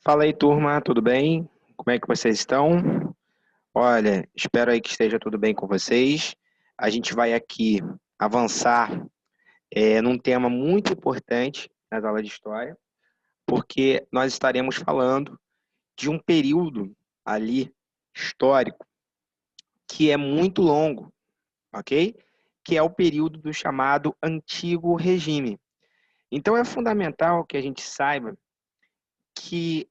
Fala aí, turma, tudo bem? Como é que vocês estão? Olha, espero aí que esteja tudo bem com vocês. A gente vai aqui avançar num tema muito importante nas aulas de história, porque nós estaremos falando de um período ali histórico que é muito longo, ok? Que é o período do chamado Antigo Regime. Então é fundamental que a gente saiba que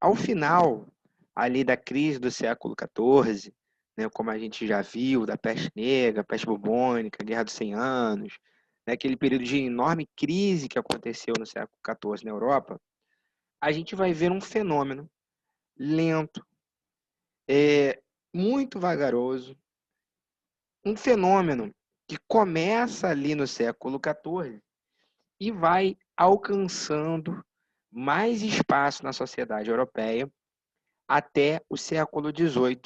ao final ali da crise do século XIV, né, como a gente já viu, da peste negra, peste bubônica, Guerra dos 100 Anos, né, aquele período de enorme crise que aconteceu no século XIV na Europa, a gente vai ver um fenômeno lento, muito vagaroso, um fenômeno que começa ali no século XIV e vai alcançando mais espaço na sociedade europeia até o século XVIII,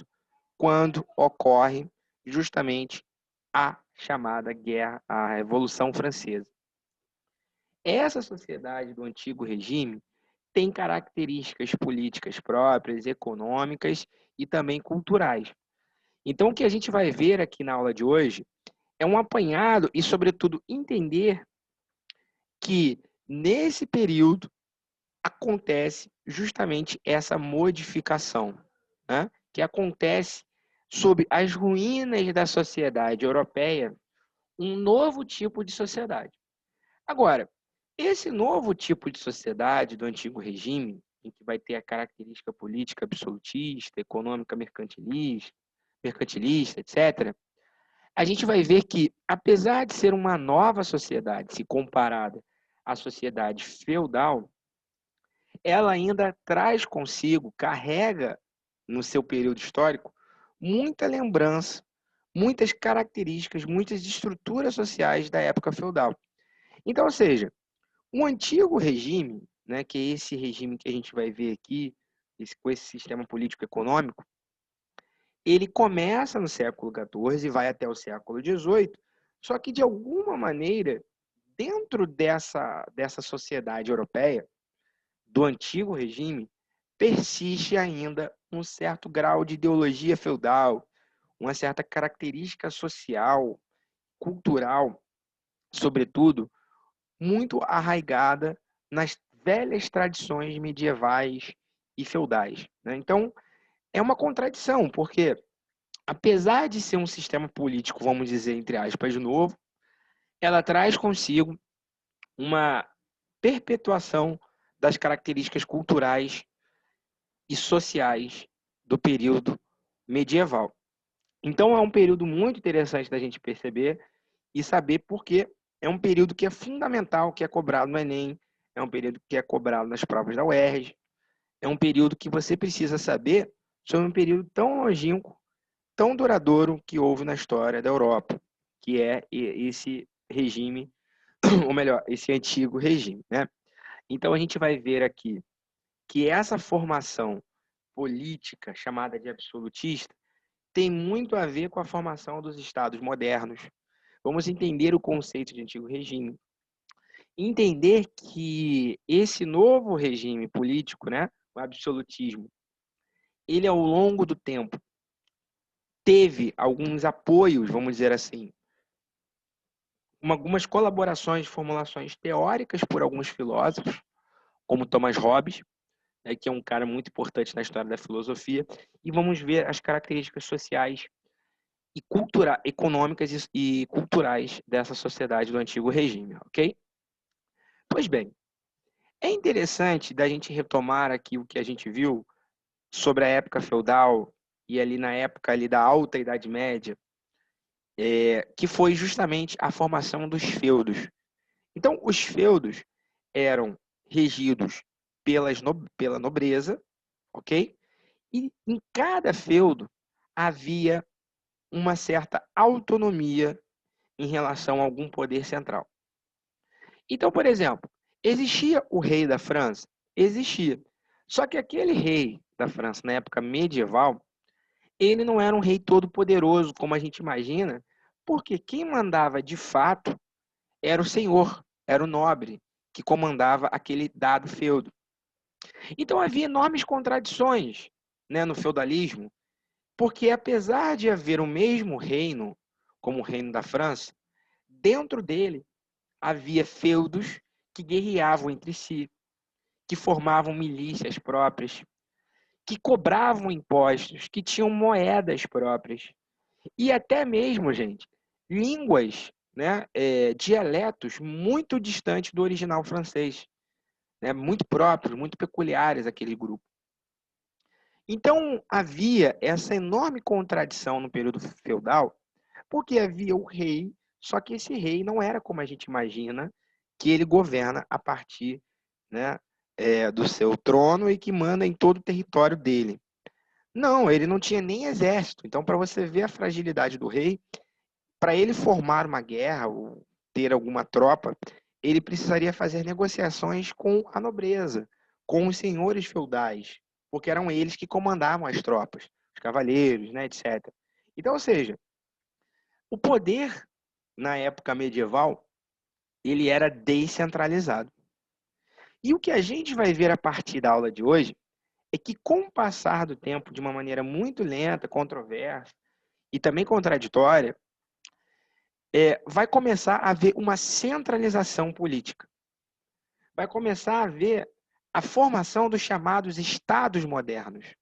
quando ocorre justamente a chamada guerra, a Revolução Francesa. Essa sociedade do antigo regime tem características políticas próprias, econômicas e também culturais. Então, o que a gente vai ver aqui na aula de hoje é um apanhado e, sobretudo, entender que nesse período acontece justamente essa modificação, né? Que acontece sob as ruínas da sociedade europeia, um novo tipo de sociedade. Agora, esse novo tipo de sociedade do antigo regime, em que vai ter a característica política absolutista, econômica mercantilista, etc., a gente vai ver que, apesar de ser uma nova sociedade, se comparada à sociedade feudal, ela ainda traz consigo, carrega no seu período histórico, muita lembrança, muitas características, muitas estruturas sociais da época feudal. Então, ou seja, o antigo regime, né, que é esse regime que a gente vai ver aqui, com esse sistema político-econômico, ele começa no século XIV e vai até o século XVIII, só que, de alguma maneira, dentro dessa sociedade europeia, do antigo regime, persiste ainda um certo grau de ideologia feudal, uma certa característica social, cultural, sobretudo, muito arraigada nas velhas tradições medievais e feudais, né? Então, é uma contradição, porque, apesar de ser um sistema político, vamos dizer, entre aspas, novo, ela traz consigo uma perpetuação das características culturais e sociais do período medieval. Então, é um período muito interessante da gente perceber e saber por que é um período que é fundamental, que é cobrado no Enem, é um período que é cobrado nas provas da UERJ, é um período que você precisa saber sobre um período tão longínquo, tão duradouro que houve na história da Europa, que é esse regime, ou melhor, esse antigo regime, né? Então, a gente vai ver aqui que essa formação política chamada de absolutista tem muito a ver com a formação dos estados modernos. Vamos entender o conceito de antigo regime. Entender que esse novo regime político, né, o absolutismo, ele ao longo do tempo teve alguns apoios, vamos dizer assim, algumas colaborações, formulações teóricas por alguns filósofos, como Thomas Hobbes, né, que é um cara muito importante na história da filosofia, e vamos ver as características sociais e econômicas e culturais dessa sociedade do antigo regime, ok? Pois bem, é interessante da gente retomar aqui o que a gente viu sobre a época feudal e ali na época ali da Alta Idade Média, que foi justamente a formação dos feudos. Então, os feudos eram regidos pela nobreza, ok? E em cada feudo havia uma certa autonomia em relação a algum poder central. Então, por exemplo, existia o rei da França? Existia. Só que aquele rei da França, na época medieval, ele não era um rei todo-poderoso, como a gente imagina, porque quem mandava de fato era o senhor, era o nobre, que comandava aquele dado feudo. Então havia enormes contradições, né, no feudalismo, porque apesar de haver o mesmo reino, como o reino da França, dentro dele havia feudos que guerreavam entre si, que formavam milícias próprias, que cobravam impostos, que tinham moedas próprias. E até mesmo, gente, línguas, né, dialetos muito distantes do original francês, né, muito próprios, muito peculiares àquele grupo. Então, havia essa enorme contradição no período feudal, porque havia o rei, só que esse rei não era como a gente imagina, que ele governa a partir, né, do seu trono e que manda em todo o território dele. Não, ele não tinha nem exército. Então, para você ver a fragilidade do rei, para ele formar uma guerra ou ter alguma tropa, ele precisaria fazer negociações com a nobreza, com os senhores feudais, porque eram eles que comandavam as tropas, os cavaleiros, né, etc. Então, ou seja, o poder na época medieval, ele era descentralizado. E o que a gente vai ver a partir da aula de hoje é que, com o passar do tempo, de uma maneira muito lenta, controversa e também contraditória, vai começar a haver uma centralização política. Vai começar a haver a formação dos chamados estados modernos.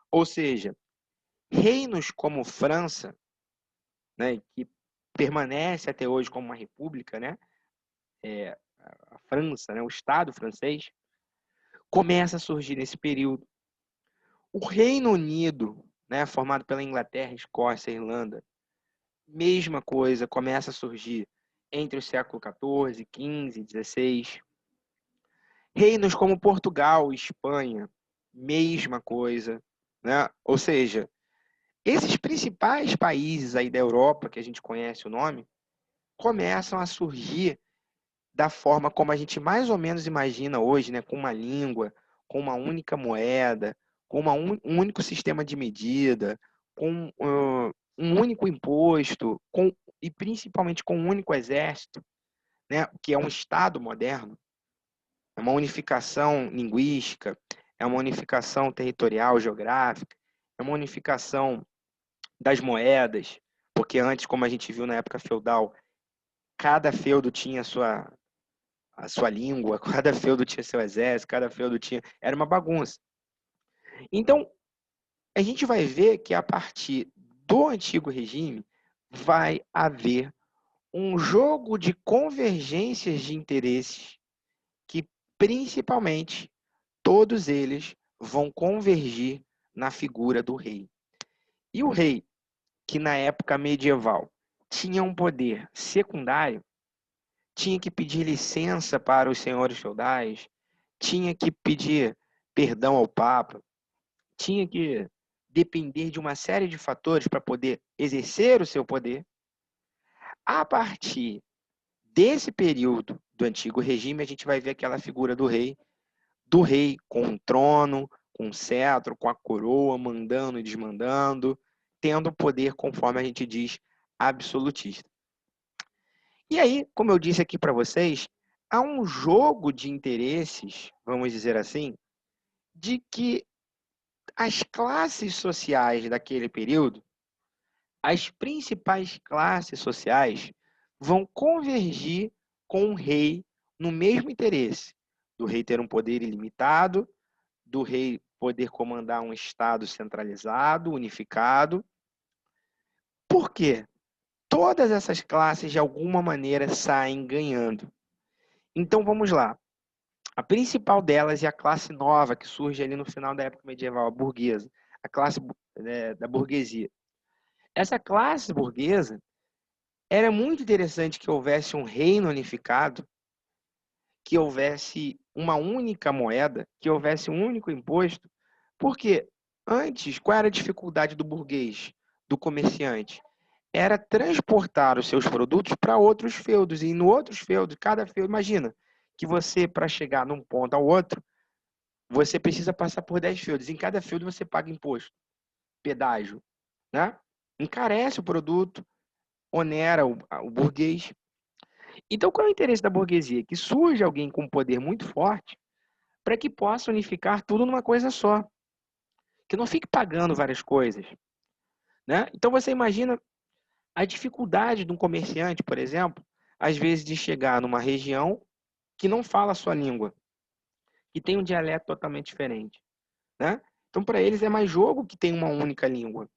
Ou seja, reinos como França, né, que permanece até hoje como uma república, né, a França, né, o Estado francês, começa a surgir nesse período. O Reino Unido, né, formado pela Inglaterra, Escócia e Irlanda, mesma coisa, começa a surgir entre o século XIV, XV, XVI. Reinos como Portugal, Espanha, mesma coisa, né? Ou seja, esses principais países aí da Europa, que a gente conhece o nome, começam a surgir da forma como a gente mais ou menos imagina hoje, né? Com uma língua, com uma única moeda, com um único sistema de medida, com um único imposto, e principalmente com um único exército, né? Que é um Estado moderno. É uma unificação linguística, é uma unificação territorial, geográfica, é uma unificação das moedas, porque antes, como a gente viu na época feudal, cada feudo tinha a sua língua, cada feudo tinha seu exército, cada feudo tinha... Era uma bagunça. Então, a gente vai ver que a partir do antigo regime vai haver um jogo de convergências de interesses que, principalmente, todos eles vão convergir na figura do rei. E o rei, que na época medieval tinha um poder secundário, tinha que pedir licença para os senhores feudais, tinha que pedir perdão ao Papa, tinha que depender de uma série de fatores para poder exercer o seu poder. A partir desse período do antigo regime, a gente vai ver aquela figura do rei com um trono, com um cetro, com a coroa, mandando e desmandando, tendo poder, conforme a gente diz, absolutista. E aí, como eu disse aqui para vocês, há um jogo de interesses, vamos dizer assim, de que as classes sociais daquele período, as principais classes sociais, vão convergir com o rei no mesmo interesse, do rei ter um poder ilimitado, do rei poder comandar um Estado centralizado, unificado. Por quê? Todas essas classes, de alguma maneira, saem ganhando. Então, vamos lá. A principal delas é a classe nova, que surge ali no final da época medieval, a burguesa, a classe da burguesia. Essa classe burguesa, era muito interessante que houvesse um reino unificado, que houvesse uma única moeda, que houvesse um único imposto, porque antes, qual era a dificuldade do burguês, do comerciante? Era transportar os seus produtos para outros feudos, e no outros feudos, cada feudo, imagina, que você, para chegar num ponto ao outro, você precisa passar por 10 feudos. Em cada feudo você paga imposto, pedágio, né? Encarece o produto, onera o burguês. Então, qual é o interesse da burguesia? Que surge alguém com um poder muito forte para que possa unificar tudo numa coisa só, que não fique pagando várias coisas, né? Então você imagina a dificuldade de um comerciante, por exemplo, às vezes de chegar numa região que não fala a sua língua, que tem um dialeto totalmente diferente, né? Então para eles é mais jogo que tem uma única língua.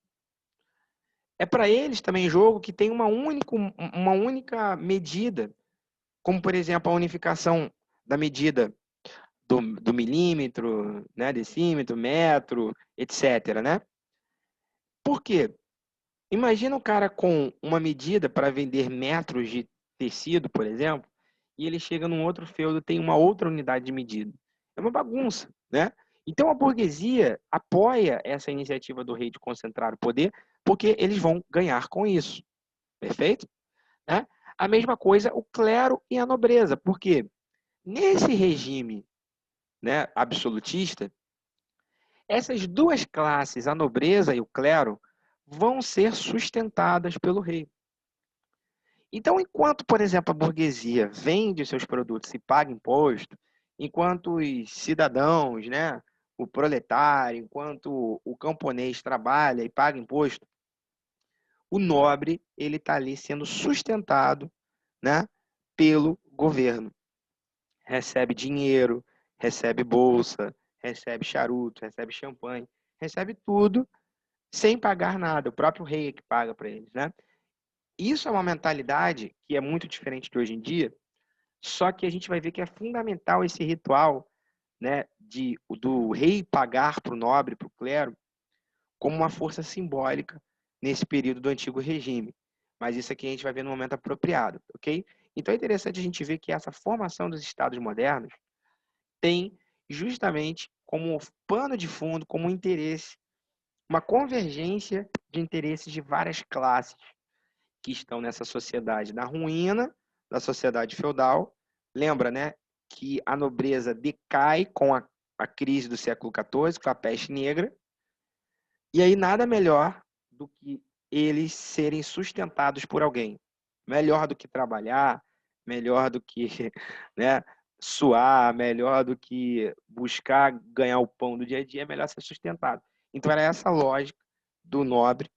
É para eles também jogo que tem uma única medida, como por exemplo a unificação da medida do milímetro, né, decímetro, metro, etc, né? Por quê? Imagina o cara com uma medida para vender metros de tecido, por exemplo, e ele chega num outro feudo, tem uma outra unidade de medida. É uma bagunça, né? Então a burguesia apoia essa iniciativa do rei de concentrar o poder, porque eles vão ganhar com isso. Perfeito? Né? A mesma coisa o clero e a nobreza, porque nesse regime, né, absolutista, essas duas classes, a nobreza e o clero, vão ser sustentadas pelo rei. Então, enquanto, por exemplo, a burguesia vende seus produtos e paga imposto, enquanto os cidadãos, né, o proletário, enquanto o camponês trabalha e paga imposto, o nobre ele está ali sendo sustentado, né, pelo governo. Recebe dinheiro, recebe bolsa, recebe charuto, recebe champanhe, recebe tudo sem pagar nada. O próprio rei é que paga para eles, né? Isso é uma mentalidade que é muito diferente de hoje em dia, só que a gente vai ver que é fundamental esse ritual, né, do rei pagar para o nobre, para o clero, como uma força simbólica nesse período do antigo regime. Mas isso aqui a gente vai ver no momento apropriado, ok? Então é interessante a gente ver que essa formação dos estados modernos tem justamente como pano de fundo, como interesse, uma convergência de interesses de várias classes que estão nessa sociedade, na ruína da sociedade feudal. Lembra, né, que a nobreza decai com a crise do século XIV, com a peste negra, e aí nada melhor do que eles serem sustentados por alguém. Melhor do que trabalhar, melhor do que, né, suar, melhor do que buscar ganhar o pão do dia a dia, é melhor ser sustentado. Então era essa lógica do nobre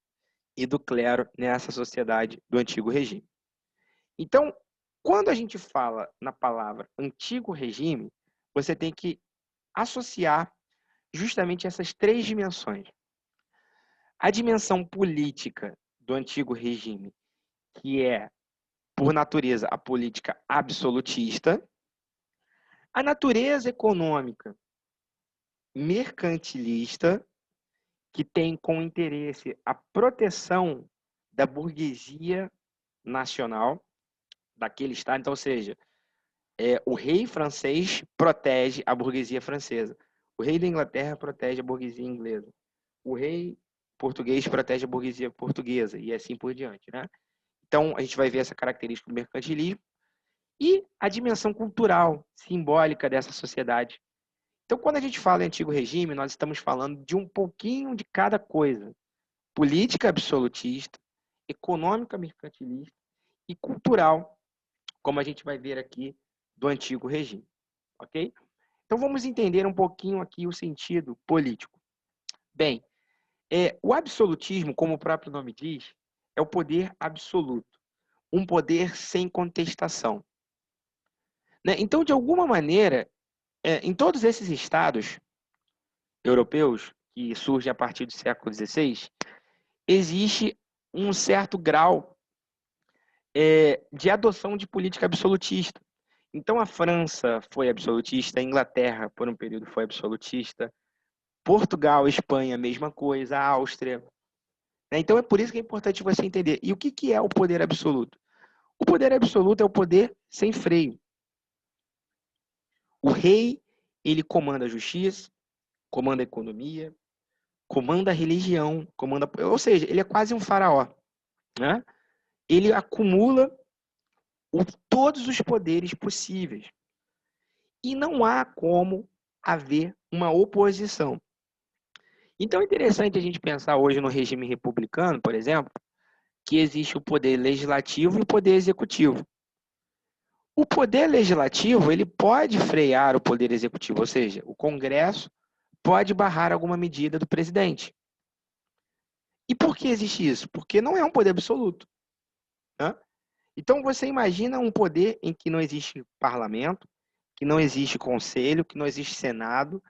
e do clero nessa sociedade do antigo regime. Então, quando a gente fala na palavra antigo regime, você tem que associar justamente essas três dimensões. A dimensão política do antigo regime, que é, por natureza, a política absolutista, a natureza econômica mercantilista, que tem como interesse a proteção da burguesia nacional daquele estado. Então, ou seja, o rei francês protege a burguesia francesa. O rei da Inglaterra protege a burguesia inglesa. O rei português protege a burguesia portuguesa e assim por diante, né? Então, a gente vai ver essa característica do mercantilismo e a dimensão cultural, simbólica dessa sociedade. Então, quando a gente fala em antigo regime, nós estamos falando de um pouquinho de cada coisa. Política absolutista, econômica mercantilista e cultural, como a gente vai ver aqui do antigo regime, ok? Então, vamos entender um pouquinho aqui o sentido político. Bem, o absolutismo, como o próprio nome diz, é o poder absoluto, um poder sem contestação. Né? Então, de alguma maneira, em todos esses estados europeus, que surgem a partir do século XVI, existe um certo grau de adoção de política absolutista. Então, a França foi absolutista, a Inglaterra, por um período, foi absolutista, Portugal, Espanha, mesma coisa, a Áustria. Então, é por isso que é importante você entender. E o que é o poder absoluto? O poder absoluto é o poder sem freio. O rei, ele comanda a justiça, comanda a economia, comanda a religião, ou seja, ele é quase um faraó, né? Ele acumula todos os poderes possíveis. E não há como haver uma oposição. Então é interessante a gente pensar hoje no regime republicano, por exemplo, que existe o poder legislativo e o poder executivo. O poder legislativo, ele pode frear o poder executivo, ou seja, o Congresso pode barrar alguma medida do presidente. E por que existe isso? Porque não é um poder absoluto, né? Então você imagina um poder em que não existe parlamento, que não existe conselho, que não existe senado,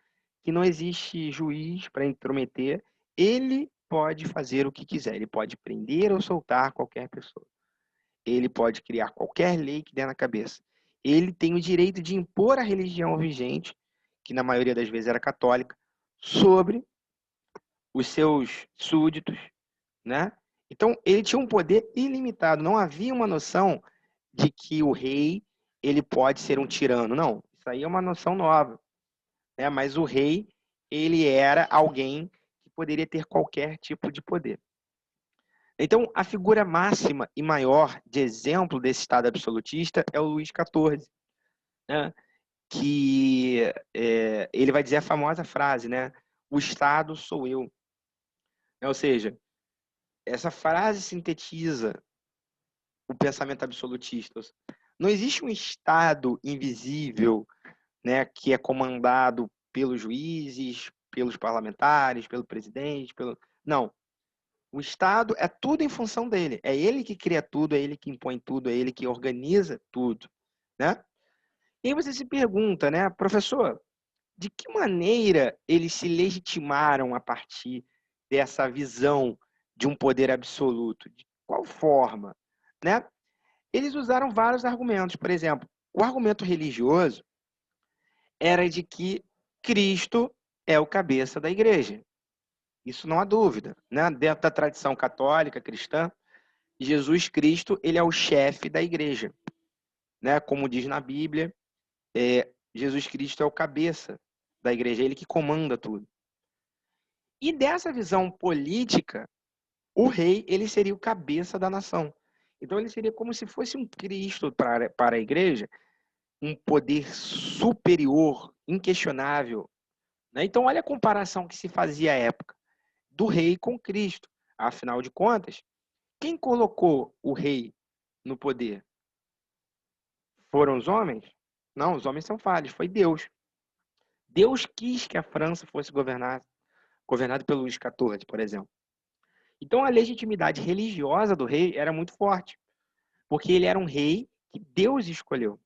que não existe juiz para intrometer. Ele pode fazer o que quiser, ele pode prender ou soltar qualquer pessoa. Ele pode criar qualquer lei que der na cabeça. Ele tem o direito de impor a religião vigente, que na maioria das vezes era católica, sobre os seus súditos, né? Então, ele tinha um poder ilimitado. Não havia uma noção de que o rei ele pode ser um tirano. Não, isso aí é uma noção nova, né? Mas o rei ele era alguém que poderia ter qualquer tipo de poder. Então, a figura máxima e maior de exemplo desse Estado absolutista é o Luís XIV, né? Que ele vai dizer a famosa frase, né? O Estado sou eu. Ou seja, essa frase sintetiza o pensamento absolutista. Não existe um Estado invisível, né, que é comandado pelos juízes, pelos parlamentares, pelo presidente, pelo... Não. O Estado é tudo em função dele. É ele que cria tudo, é ele que impõe tudo, é ele que organiza tudo, né? E aí você se pergunta, né, professor, de que maneira eles se legitimaram a partir dessa visão de um poder absoluto? De qual forma, né? Eles usaram vários argumentos. Por exemplo, o argumento religioso era de que Cristo é o cabeça da igreja. Isso não há dúvida, né? Dentro da tradição católica cristã, Jesus Cristo, ele é o chefe da igreja, né? Como diz na Bíblia, Jesus Cristo é o cabeça da igreja, é ele que comanda tudo. E dessa visão política, o rei, ele seria o cabeça da nação. Então ele seria como se fosse um Cristo para a igreja, um poder superior, inquestionável, né? Então olha a comparação que se fazia à época do rei com Cristo. Afinal de contas, quem colocou o rei no poder? Foram os homens? Não, os homens são falhos, foi Deus. Deus quis que a França fosse governada pelo Luís XIV, por exemplo. Então a legitimidade religiosa do rei era muito forte, porque ele era um rei que Deus escolheu.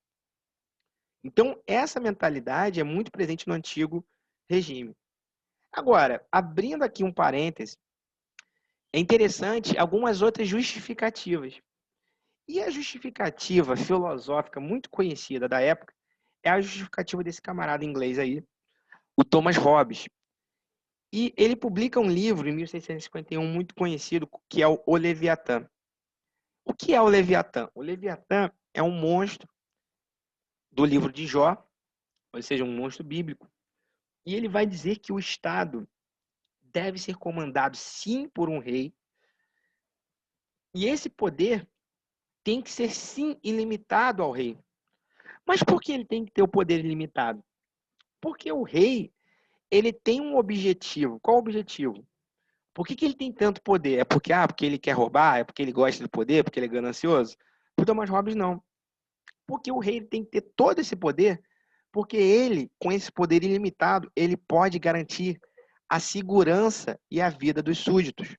Então essa mentalidade é muito presente no antigo regime. Agora, abrindo aqui um parêntese, é interessante algumas outras justificativas. E a justificativa filosófica muito conhecida da época é a justificativa desse camarada inglês aí, o Thomas Hobbes. E ele publica um livro em 1651 muito conhecido, que é o Leviatã. O que é o Leviatã? O Leviatã é um monstro do livro de Jó, ou seja, um monstro bíblico. E ele vai dizer que o Estado deve ser comandado sim por um rei, e esse poder tem que ser sim ilimitado ao rei. Mas por que ele tem que ter o poder ilimitado? Porque o rei, ele tem um objetivo. Qual o objetivo? Por que ele tem tanto poder? É porque ele quer roubar? É porque ele gosta do poder? Porque ele é ganancioso? O Thomas Hobbes não. Porque o rei tem que ter todo esse poder, porque ele, com esse poder ilimitado, ele pode garantir a segurança e a vida dos súditos.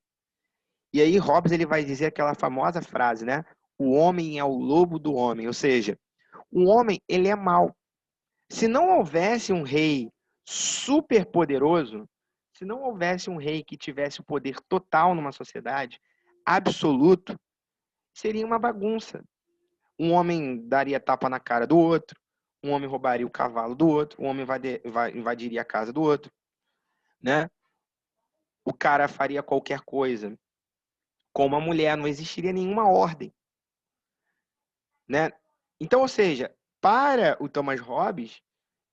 E aí Hobbes ele vai dizer aquela famosa frase, né? O homem é o lobo do homem, ou seja, o homem ele é mau. Se não houvesse um rei super poderoso, se não houvesse um rei que tivesse o poder total numa sociedade, absoluto, seria uma bagunça. Um homem daria tapa na cara do outro, um homem roubaria o cavalo do outro, um homem invadiria a casa do outro, né? O cara faria qualquer coisa com uma mulher, não existiria nenhuma ordem, né? Então, ou seja, para o Thomas Hobbes,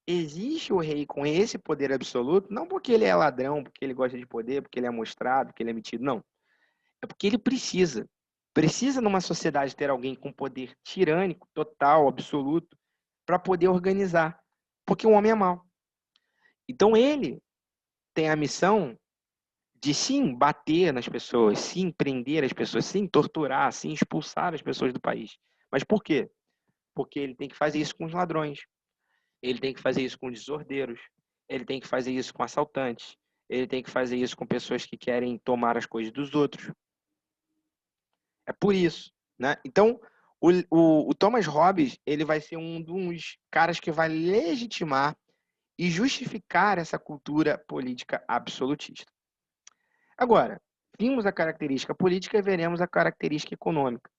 existe o rei com esse poder absoluto, não porque ele é ladrão, porque ele gosta de poder, porque ele é mostrado, porque ele é metido, não. É porque ele precisa. Precisa numa sociedade ter alguém com poder tirânico, total, absoluto, para poder organizar. Porque o homem é mau. Então ele tem a missão de sim bater nas pessoas, sim prender as pessoas, sim torturar, sim expulsar as pessoas do país. Mas por quê? porque ele tem que fazer isso com os ladrões, ele tem que fazer isso com desordeiros, ele tem que fazer isso com assaltantes, ele tem que fazer isso com pessoas que querem tomar as coisas dos outros. É por isso, né? Então, o Thomas Hobbes, ele vai ser um dos caras que vai legitimar e justificar essa cultura política absolutista. Agora, vimos a característica política e veremos a característica econômica.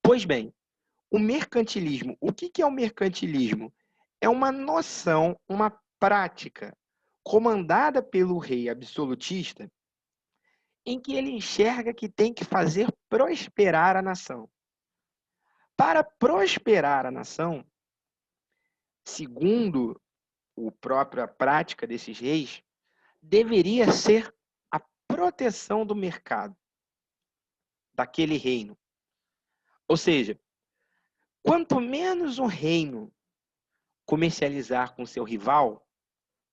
Pois bem, o mercantilismo, o que é o mercantilismo? É uma noção, uma prática comandada pelo rei absolutista em que ele enxerga que tem que fazer prosperar a nação. Para prosperar a nação, segundo a própria prática desses reis, deveria ser a proteção do mercado daquele reino. Ou seja, quanto menos um reino comercializar com seu rival,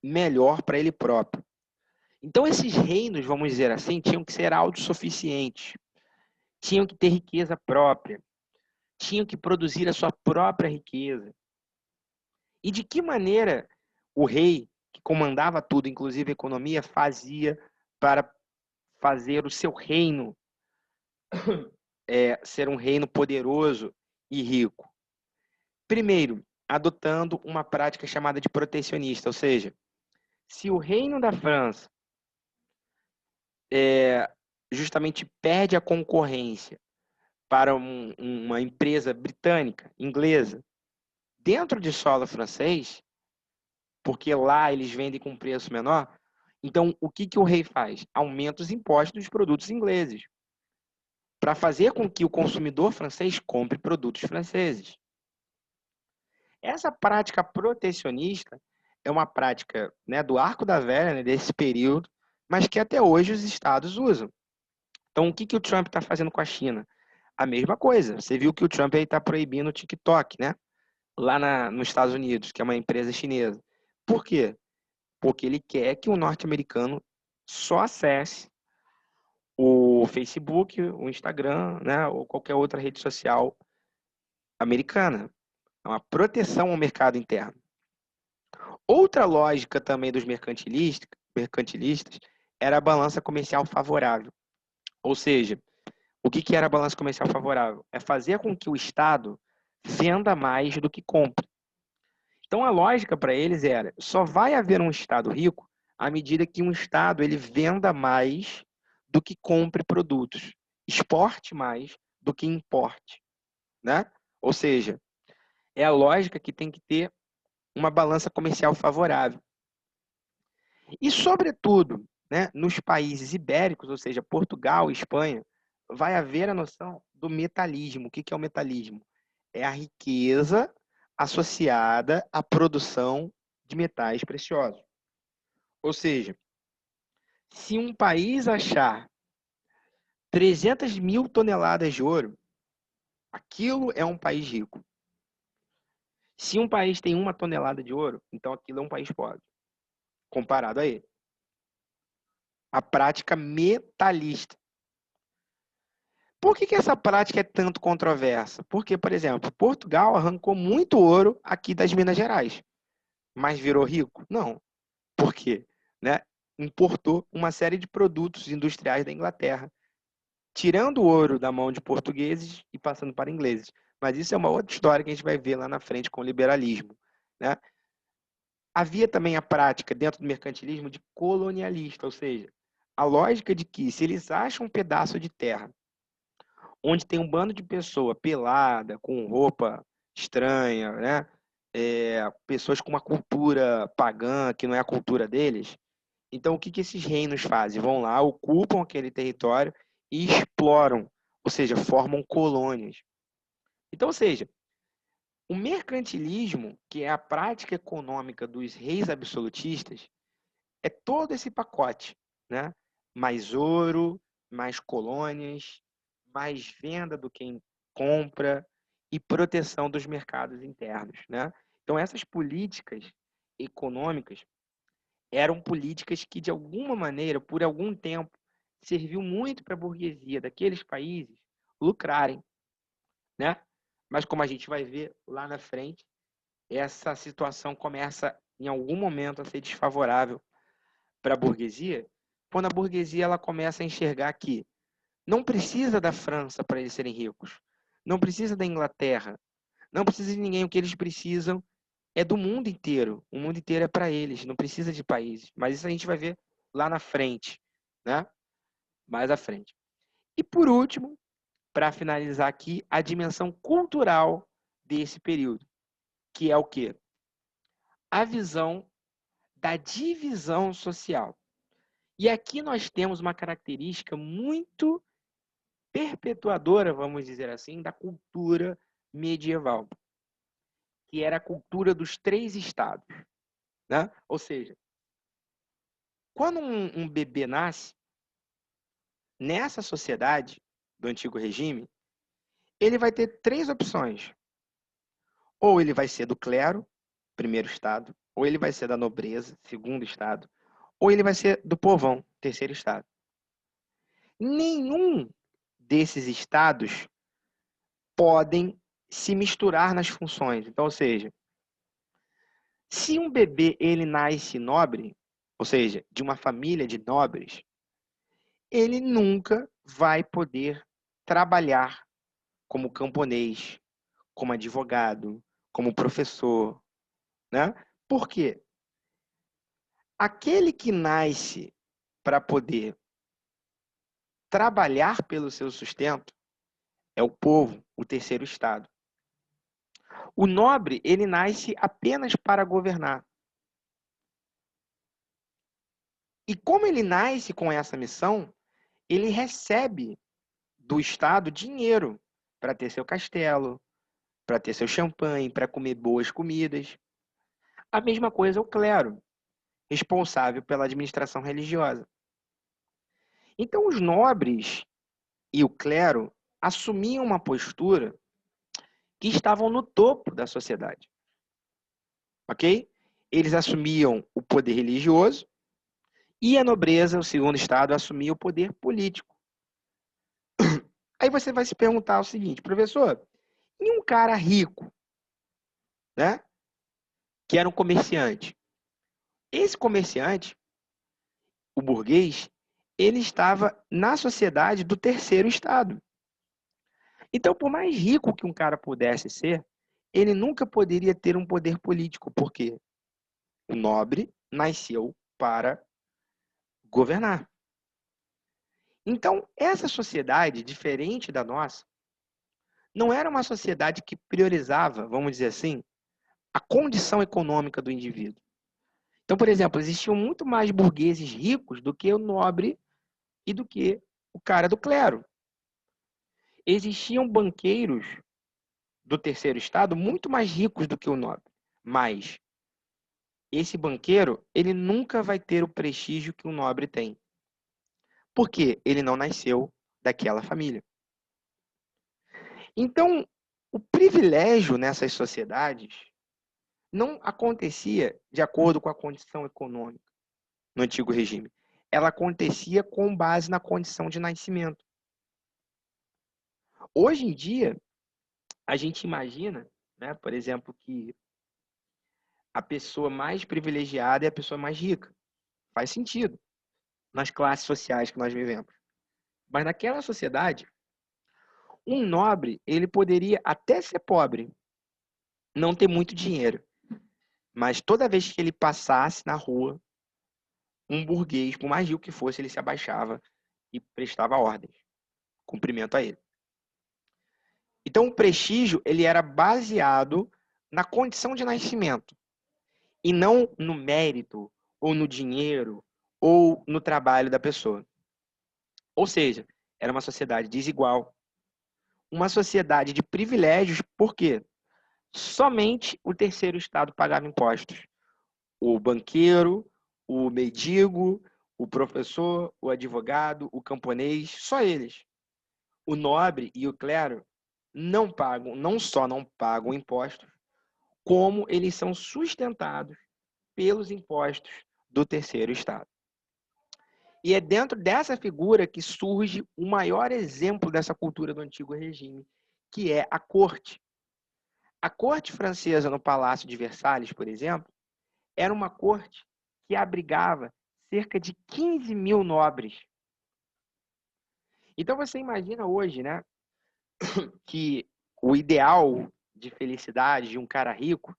melhor para ele próprio. Então, esses reinos, vamos dizer assim, tinham que ser autossuficientes, tinham que ter riqueza própria, tinham que produzir a sua própria riqueza. E de que maneira o rei, que comandava tudo, inclusive a economia, fazia para fazer o seu reino ser um reino poderoso e rico? Primeiro, adotando uma prática chamada de protecionista, ou seja, se o reino da França justamente perde a concorrência para uma empresa britânica, inglesa, dentro de solo francês, porque lá eles vendem com preço menor, então o que o rei faz? Aumenta os impostos dos produtos ingleses, para fazer com que o consumidor francês compre produtos franceses. Essa prática protecionista é uma prática, né, do Arco da Velha, né, desse período, mas que até hoje os estados usam. Então, o que o Trump está fazendo com a China? A mesma coisa. Você viu que o Trump está proibindo o TikTok, né? Lá nos Estados Unidos, que é uma empresa chinesa. Por quê? Porque ele quer que o norte-americano só acesse o Facebook, o Instagram, né, ou qualquer outra rede social americana. É uma proteção ao mercado interno. Outra lógica também dos mercantilistas era a balança comercial favorável. Ou seja, o que era a balança comercial favorável? É fazer com que o Estado venda mais do que compre. Então a lógica para eles era: só vai haver um Estado rico à medida que um Estado ele venda mais do que compre produtos, exporte mais do que importe, né? Ou seja, é a lógica que tem que ter uma balança comercial favorável. E, sobretudo, né, nos países ibéricos, ou seja, Portugal e Espanha, vai haver a noção do metalismo. O que é o metalismo? É a riqueza associada à produção de metais preciosos. Ou seja, se um país achar 300 mil toneladas de ouro, aquilo é um país rico. Se um país tem 1 tonelada de ouro, então aquilo é um país pobre, comparado a ele. A prática metalista. Por que essa prática é tanto controversa? Porque, por exemplo, Portugal arrancou muito ouro aqui das Minas Gerais, mas virou rico? Não. Por quê? Né? Importou uma série de produtos industriais da Inglaterra, tirando o ouro da mão de portugueses e passando para ingleses. Mas isso é uma outra história que a gente vai ver lá na frente com o liberalismo, né? Havia também a prática dentro do mercantilismo de colonialista, ou seja, a lógica de que se eles acham um pedaço de terra onde tem um bando de pessoa pelada, com roupa estranha, né? Pessoas com uma cultura pagã que não é a cultura deles. Então, o que esses reinos fazem? Vão lá, ocupam aquele território e exploram, ou seja, formam colônias. Então, ou seja, o mercantilismo, que é a prática econômica dos reis absolutistas, é todo esse pacote, né? Mais ouro, mais colônias, mais venda do quem compra e proteção dos mercados internos, né? Então essas políticas econômicas eram políticas que de alguma maneira, por algum tempo, serviu muito para a burguesia daqueles países lucrarem, né? Mas como a gente vai ver lá na frente, essa situação começa em algum momento a ser desfavorável para a burguesia, quando a burguesia ela começa a enxergar que não precisa da França para eles serem ricos, não precisa da Inglaterra, não precisa de ninguém, o que eles precisam é do mundo inteiro. O mundo inteiro é para eles, não precisa de países. Mas isso a gente vai ver lá na frente, né? Mais à frente. E por último, para finalizar aqui, a dimensão cultural desse período, que é o quê? A visão da divisão social. E aqui nós temos uma característica muito perpetuadora, vamos dizer assim, da cultura medieval, que era a cultura dos três estados, né? Ou seja, quando um bebê nasce, nessa sociedade do antigo regime, ele vai ter três opções. Ou ele vai ser do clero, primeiro estado, ou ele vai ser da nobreza, segundo estado, ou ele vai ser do povão, terceiro estado. Nenhum desses estados podem se misturar nas funções. Então, ou seja, se um bebê ele nasce nobre, ou seja, de uma família de nobres, ele nunca vai poder trabalhar como camponês, como advogado, como professor, né? Por quê? Aquele que nasce para poder trabalhar pelo seu sustento é o povo, o terceiro estado. O nobre, ele nasce apenas para governar. E como ele nasce com essa missão, ele recebe do Estado dinheiro para ter seu castelo, para ter seu champanhe, para comer boas comidas. A mesma coisa o clero, responsável pela administração religiosa. Então, os nobres e o clero assumiam uma postura que estavam no topo da sociedade. Ok? Eles assumiam o poder religioso e a nobreza, o segundo estado, assumia o poder político. Aí você vai se perguntar o seguinte, professor, e um cara rico, né, que era um comerciante? Esse comerciante, o burguês, ele estava na sociedade do terceiro estado. Então, por mais rico que um cara pudesse ser, ele nunca poderia ter um poder político, porque o nobre nasceu para governar. Então, essa sociedade, diferente da nossa, não era uma sociedade que priorizava, vamos dizer assim, a condição econômica do indivíduo. Então, por exemplo, existiam muito mais burgueses ricos do que o nobre e do que o cara do clero. Existiam banqueiros do terceiro estado muito mais ricos do que o nobre, mas esse banqueiro, ele nunca vai ter o prestígio que o nobre tem, porque ele não nasceu daquela família. Então, o privilégio nessas sociedades não acontecia de acordo com a condição econômica no antigo regime. Ela acontecia com base na condição de nascimento. Hoje em dia, a gente imagina, né, por exemplo, que a pessoa mais privilegiada é a pessoa mais rica. Faz sentido nas classes sociais que nós vivemos. Mas naquela sociedade, um nobre, ele poderia até ser pobre, não ter muito dinheiro, mas toda vez que ele passasse na rua, um burguês, por mais rico que fosse, ele se abaixava e prestava ordens, cumprimento a ele. Então, o prestígio ele era baseado na condição de nascimento e não no mérito ou no dinheiro ou no trabalho da pessoa. Ou seja, era uma sociedade desigual, uma sociedade de privilégios, porque somente o terceiro estado pagava impostos. O banqueiro, o mendigo, o professor, o advogado, o camponês, só eles. O nobre e o clero não pagam, não só não pagam impostos, como eles são sustentados pelos impostos do terceiro estado. E é dentro dessa figura que surge o maior exemplo dessa cultura do antigo regime, que é a corte. A corte francesa no Palácio de Versalhes, por exemplo, era uma corte que abrigava cerca de 15 mil nobres. Então você imagina hoje, né, que o ideal de felicidade de um cara rico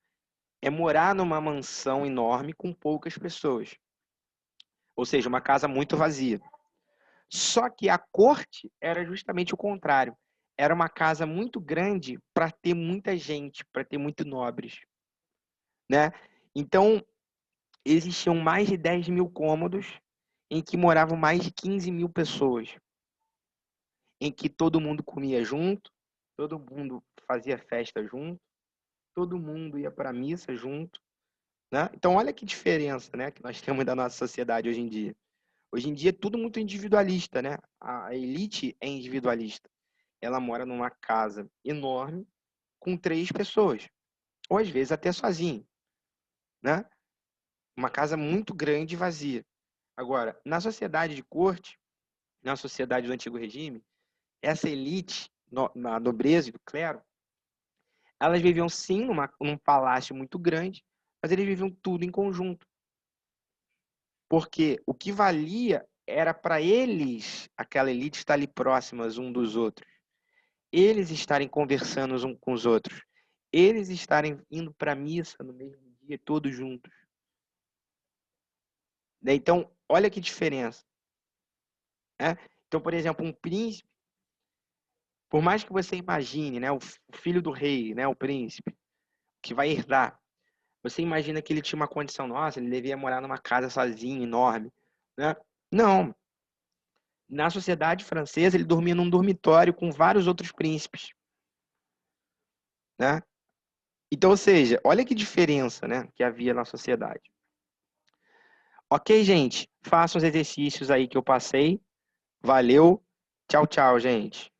é morar numa mansão enorme com poucas pessoas. Ou seja, uma casa muito vazia. Só que a corte era justamente o contrário. Era uma casa muito grande para ter muita gente, para ter muito nobres, né? Então, existiam mais de 10 mil cômodos em que moravam mais de 15 mil pessoas, em que todo mundo comia junto, todo mundo fazia festa junto, todo mundo ia para a missa junto, né? Então, olha que diferença, né, que nós temos da nossa sociedade hoje em dia. Hoje em dia é tudo muito individualista, né? A elite é individualista. Ela mora numa casa enorme com 3 pessoas, ou às vezes até sozinho, né? Uma casa muito grande e vazia. Agora, na sociedade de corte, na sociedade do Antigo Regime, essa elite, na nobreza e do clero, elas viviam sim num palácio muito grande, mas eles viviam tudo em conjunto. Porque o que valia era para eles, aquela elite, estar ali próximas um dos outros. Eles estarem conversando uns com os outros. Eles estarem indo para a missa no mesmo dia, todos juntos. Então, olha que diferença. Né? Então, por exemplo, um príncipe, por mais que você imagine, né, o filho do rei, né, o príncipe, que vai herdar, você imagina que ele tinha uma condição, nossa, ele devia morar numa casa sozinho, enorme. Né? Não. Na sociedade francesa, ele dormia num dormitório com vários outros príncipes. Né? Então, ou seja, olha que diferença, né, que havia na sociedade. Ok, gente? Façam os exercícios aí que eu passei. Valeu. Tchau, tchau, gente.